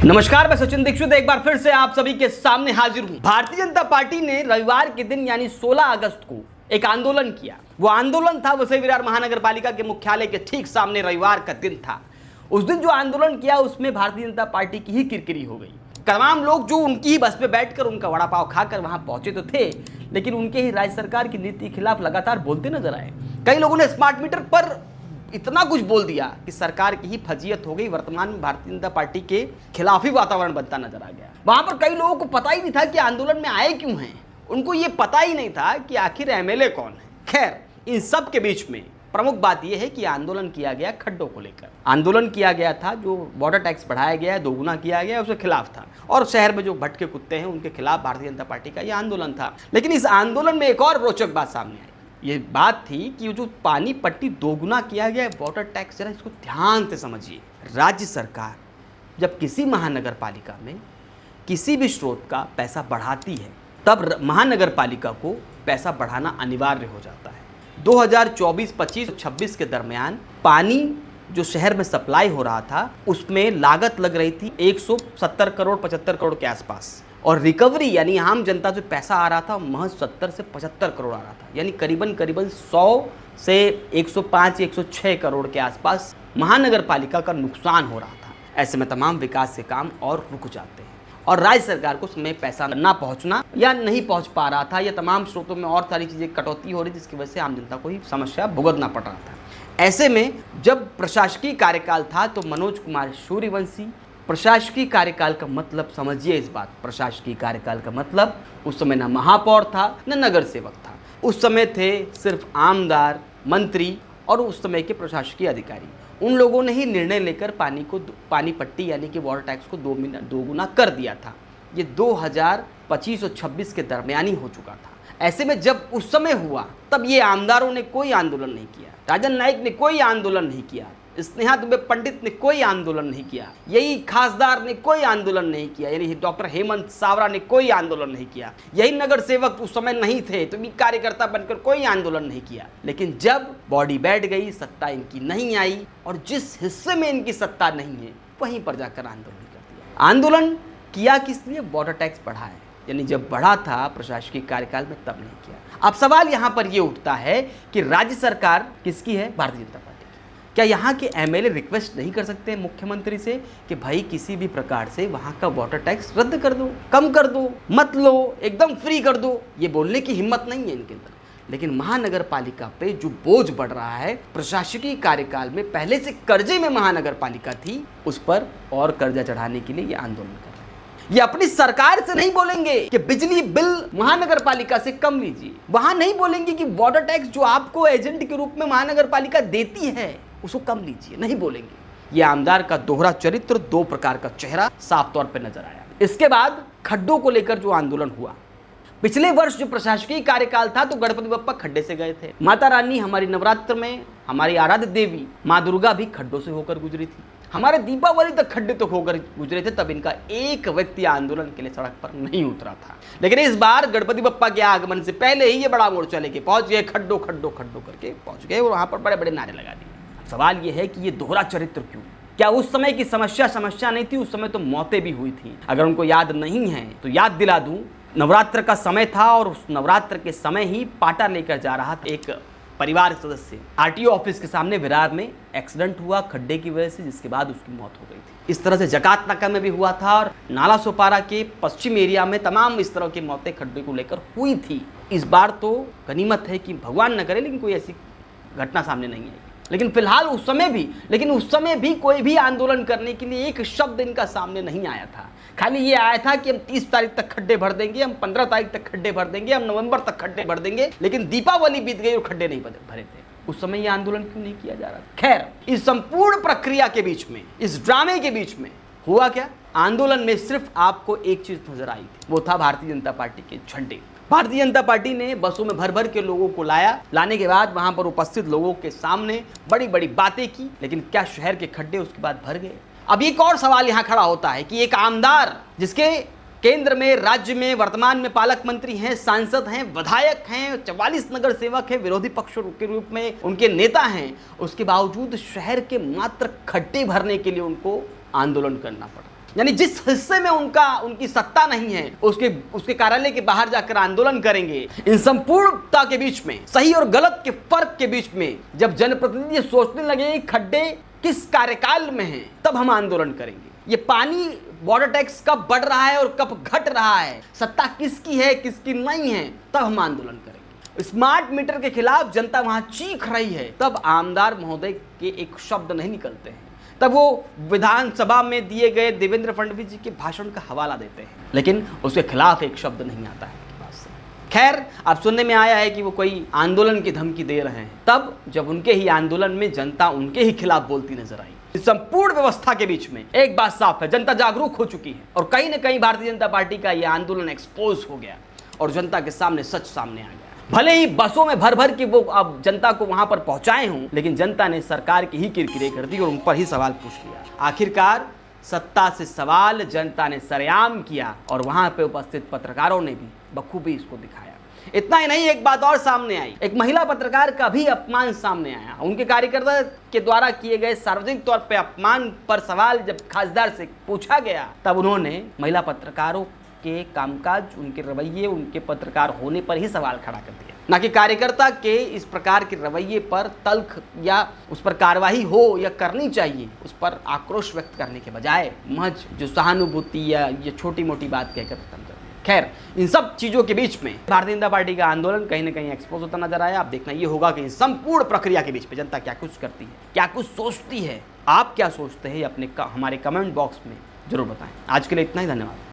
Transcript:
नमस्कार, मैं सचिन दीक्षित एक बार फिर से आप सभी के सामने हाजिर हूं। भारतीय जनता पार्टी ने रविवार के दिन यानी 16 अगस्त को एक आंदोलन किया। वो आंदोलन था वसई विरार महानगर पालिका के मुख्यालय के ठीक सामने। रविवार का दिन था। उस दिन जो आंदोलन किया उसमें भारतीय जनता पार्टी की ही किरकिरी हो गई। तमाम लोग जो उनकी ही बस में बैठकर उनका वड़ा पाव खाकर वहां पहुंचे तो थे, लेकिन उनके ही राज्य सरकार की नीति के खिलाफ लगातार बोलते नजर आए। कई लोगों ने स्मार्ट मीटर पर इतना कुछ बोल दिया कि सरकार की ही फजीयत हो गई। वर्तमान में भारतीय जनता पार्टी के खिलाफ ही वातावरण बनता नजर आ गया। वहां पर कई लोगों को पता ही नहीं था कि आंदोलन में आए क्यों हैं। उनको ये पता ही नहीं था कि आखिर एमएलए कौन है। खैर, इन सब के बीच में प्रमुख बात यह है कि आंदोलन किया गया खड्डों को लेकर। आंदोलन किया गया था, जो वाटर टैक्स बढ़ाया गया है, दोगुना किया गया है, उसके खिलाफ था। और शहर में जो भटके कुत्ते हैं उनके खिलाफ भारतीय जनता पार्टी का यह आंदोलन था। लेकिन इस आंदोलन में एक और रोचक बात सामने आई। ये बात थी कि जो पानी पट्टी दोगुना किया गया है, वाटर टैक्स, जरा इसको ध्यान से समझिए। राज्य सरकार जब किसी महानगर पालिका में किसी भी स्रोत का पैसा बढ़ाती है, तब महानगर पालिका को पैसा बढ़ाना अनिवार्य हो जाता है। 2024, 25, 26 के दरमियान पानी जो शहर में सप्लाई हो रहा था उसमें लागत लग रही थी 170 करोड़ 75 करोड़ के आसपास, और रिकवरी यानी आम जनता से पैसा आ रहा था महज 70 से 75 करोड़ आ रहा था। यानी करीबन 100 से 105 106 करोड़ के आसपास महानगर पालिका का नुकसान हो रहा था। ऐसे में तमाम विकास के काम और रुक जाते हैं, और राज्य सरकार को उसमें पैसा ना पहुंचना या नहीं पहुंच पा रहा था, या तमाम स्रोतों में और सारी चीज़ें कटौती हो रही, जिसकी वजह से आम जनता को ही समस्या भुगतना पड़ रहा था। ऐसे में जब प्रशासकीय कार्यकाल था तो मनोज कुमार सूर्यवंशी, प्रशासकीय कार्यकाल का मतलब समझिए इस बात, प्रशासकीय कार्यकाल का मतलब उस समय न महापौर था न नगर सेवक था। उस समय थे सिर्फ आमदार, मंत्री और उस समय के प्रशासकीय अधिकारी। उन लोगों ने ही निर्णय लेकर पानी पट्टी यानी कि वाटर टैक्स को दोगुना कर दिया था। ये 2025 और 26 के दरमियान ही हो चुका था। ऐसे में जब उस समय हुआ तब ये आमदारों ने कोई आंदोलन नहीं किया, राजन नाइक ने कोई आंदोलन नहीं किया, स्नेहा दुबे पंडित ने कोई आंदोलन नहीं किया, यही खासदार ने कोई आंदोलन नहीं किया, यानी डॉक्टर हेमंत सावरा ने कोई आंदोलन नहीं किया, यही नगर सेवक उस समय नहीं थे तो भी कार्यकर्ता बनकर कोई आंदोलन नहीं किया। लेकिन जब बॉडी बैठ गई, सत्ता इनकी नहीं आई, और जिस हिस्से में इनकी सत्ता नहीं है वहीं पर जाकर आंदोलन कर दिया। आंदोलन किया किस लिए? वाटर टैक्स बढ़ा है, यानी जब बढ़ा था प्रशासकीय कार्यकाल में तब नहीं किया। अब सवाल यहाँ पर यह उठता है कि राज्य सरकार किसकी है? भारतीय जनता पार्टी। क्या यहाँ के एमएलए रिक्वेस्ट नहीं कर सकते मुख्यमंत्री से कि भाई किसी भी प्रकार से वहाँ का वाटर टैक्स रद्द कर दो, कम कर दो, मत लो, एकदम फ्री कर दो? ये बोलने की हिम्मत नहीं है इनके अंदर। लेकिन महानगर पालिका पे जो बोझ बढ़ रहा है, प्रशासकीय कार्यकाल में पहले से कर्जे में महानगर पालिका थी, उस पर और कर्जा चढ़ाने के लिए ये आंदोलन कर रहे हैं। ये अपनी सरकार से नहीं बोलेंगे कि बिजली बिल महानगर पालिका से कम लीजिए, वहां नहीं बोलेंगे कि वाटर टैक्स जो आपको एजेंट के रूप में महानगर पालिका देती है उसको कम लीजिए, नहीं बोलेंगे। ये आमदार का दोहरा चरित्र, दो प्रकार का चेहरा साफ तौर पे नजर आया। इसके बाद खड्डों को लेकर जो आंदोलन हुआ, पिछले वर्ष जो प्रशासकीय कार्यकाल था तो गणपति बप्पा खड्डे से गए थे। माता रानी हमारी नवरात्र में, हमारी आराध्य देवी माँ दुर्गा भी खड्डों से होकर गुजरी थी। हमारे दीपावली तक खड्डे तो होकर गुजरे थे, तब इनका एक व्यक्ति आंदोलन के लिए सड़क पर नहीं उतरा था। लेकिन इस बार गणपति बप्पा के आगमन से पहले ही ये बड़ा मोर्चा लेके पहुंच गए, खड्डो खड्डो खड्डो करके पहुंच गए और वहां पर बड़े बड़े नारे लगा दिए। सवाल यह है कि ये दोहरा चरित्र क्यों? क्या उस समय की समस्या नहीं थी? उस समय तो मौतें भी हुई थी। अगर उनको याद नहीं है तो याद दिला दूं, नवरात्र का समय था और उस नवरात्र के समय ही पाटा लेकर जा रहा था एक परिवार सदस्य। आरटीओ ऑफिस के सामने विरार में एक्सीडेंट हुआ खड्डे की वजह से, जिसके बाद उसकी मौत हो गई थी। इस तरह से जकात नाका में भी हुआ था, और नाला सोपारा के पश्चिम एरिया में तमाम इस तरह की मौतें खड्डे को लेकर हुई थी। इस बार तो गनीमत है कि भगवान न करे लेकिन कोई ऐसी घटना सामने नहीं आई। लेकिन फिलहाल उस समय भी कोई भी आंदोलन करने के लिए एक शब्द इनका सामने नहीं आया था। खाली ये आया था कि हम 30 तारीख तक खड्डे भर देंगे, हम 15 तारीख तक खड्डे भर देंगे, हम नवंबर तक खड्डे भर देंगे। लेकिन दीपावली बीत गई और खड्डे नहीं भरे थे। उस समय ये आंदोलन क्यों नहीं किया जा रहा? खैर, इस संपूर्ण प्रक्रिया के बीच में, इस ड्रामे के बीच में हुआ क्या? आंदोलन में सिर्फ आपको एक चीज नजर आई थी, वो था भारतीय जनता पार्टी के झंडे। भारतीय जनता पार्टी ने बसों में भर भर के लोगों को लाने के बाद वहां पर उपस्थित लोगों के सामने बड़ी बड़ी बातें की, लेकिन क्या शहर के खड्डे उसके बाद भर गए? अब एक और सवाल यहां खड़ा होता है कि एक आमदार जिसके केंद्र में, राज्य में वर्तमान में पालक मंत्री हैं, सांसद हैं, विधायक हैं, 44 नगर सेवक हैं, विरोधी पक्ष के रूप में उनके नेता हैं, उसके बावजूद शहर के मात्र खड्डे भरने के लिए उनको आंदोलन करना पड़ा। यानी जिस हिस्से में उनकी सत्ता नहीं है उसके कार्यालय के बाहर जाकर आंदोलन करेंगे। इन संपूर्णता के बीच में, सही और गलत के फर्क के बीच में जब जनप्रतिनिधि सोचने लगे खड्डे किस कार्यकाल में हैं, तब हम आंदोलन करेंगे। ये पानी बॉर्डर टैक्स कब बढ़ रहा है और कब घट रहा है, सत्ता किसकी है किसकी नहीं है, तब हम आंदोलन करेंगे। स्मार्ट मीटर के खिलाफ जनता वहां चीख रही है, तब आमदार महोदय के एक शब्द नहीं निकलते हैं, तब वो विधानसभा में दिए गए देवेंद्र फडणवीस जी के भाषण का हवाला देते हैं, लेकिन उसके खिलाफ एक शब्द नहीं आता है। खैर, अब सुनने में आया है कि वो कोई आंदोलन की धमकी दे रहे हैं, तब जब उनके ही आंदोलन में जनता उनके ही खिलाफ बोलती नजर आई। इस संपूर्ण व्यवस्था के बीच में एक बात साफ है, जनता जागरूक हो चुकी है और कहीं न कहीं भारतीय जनता पार्टी का यह आंदोलन एक्सपोज हो गया और जनता के सामने सच सामने आ गया। भले ही बसों में भर भर के वो अब जनता को वहां पर पहुंचाए हों, लेकिन जनता ने सरकार की ही किरकिरे कर दी और उन पर ही सवाल पूछ लिया। आखिरकार सत्ता से सवाल जनता ने सरेआम किया और वहां पे उपस्थित पत्रकारों ने भी बखूबी इसको दिखाया। इतना ही नहीं, एक बात और सामने आई, एक महिला पत्रकार का भी अपमान सामने आया। उनके कार्यकर्ता के द्वारा किए गए सार्वजनिक तौर पे अपमान पर सवाल जब खासदार से पूछा गया, तब उन्होंने महिला पत्रकारों के कामकाज, उनके रवैये, उनके पत्रकार होने पर ही सवाल खड़ा कर दिया, ना कि कार्यकर्ता के इस प्रकार के रवैये पर तल्ख या उस पर कार्रवाई हो या करनी चाहिए, उस पर आक्रोश व्यक्त करने के बजाय महज जो सहानुभूति या ये छोटी मोटी बात कहकर खत्म कर। खैर, इन सब चीजों के बीच में भारतीय जनता पार्टी का आंदोलन कहीं न कहीं एक्सपोज होता नजर आया। अब देखना ये होगा कि इन संपूर्ण प्रक्रिया के बीच में जनता क्या कुछ करती है, क्या कुछ सोचती है। आप क्या सोचते हैं अपने हमारे कमेंट बॉक्स में जरूर बताएं। आज के लिए इतना ही, धन्यवाद।